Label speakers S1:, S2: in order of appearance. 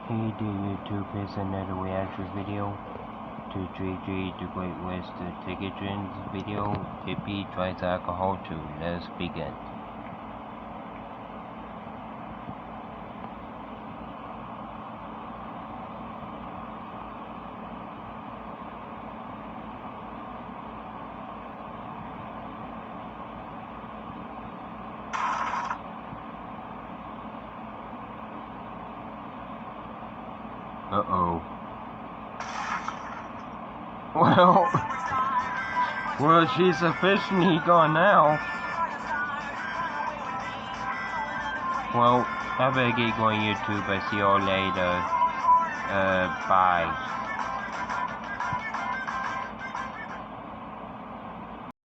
S1: Hey there YouTube, here's another reaction video to JJ the Great West Ticket Trends video. Pibby tries alcohol too. Let's begin. Uh-oh. Well, she's officially gone now. Well, I better get going YouTube. I see y'all later. Bye.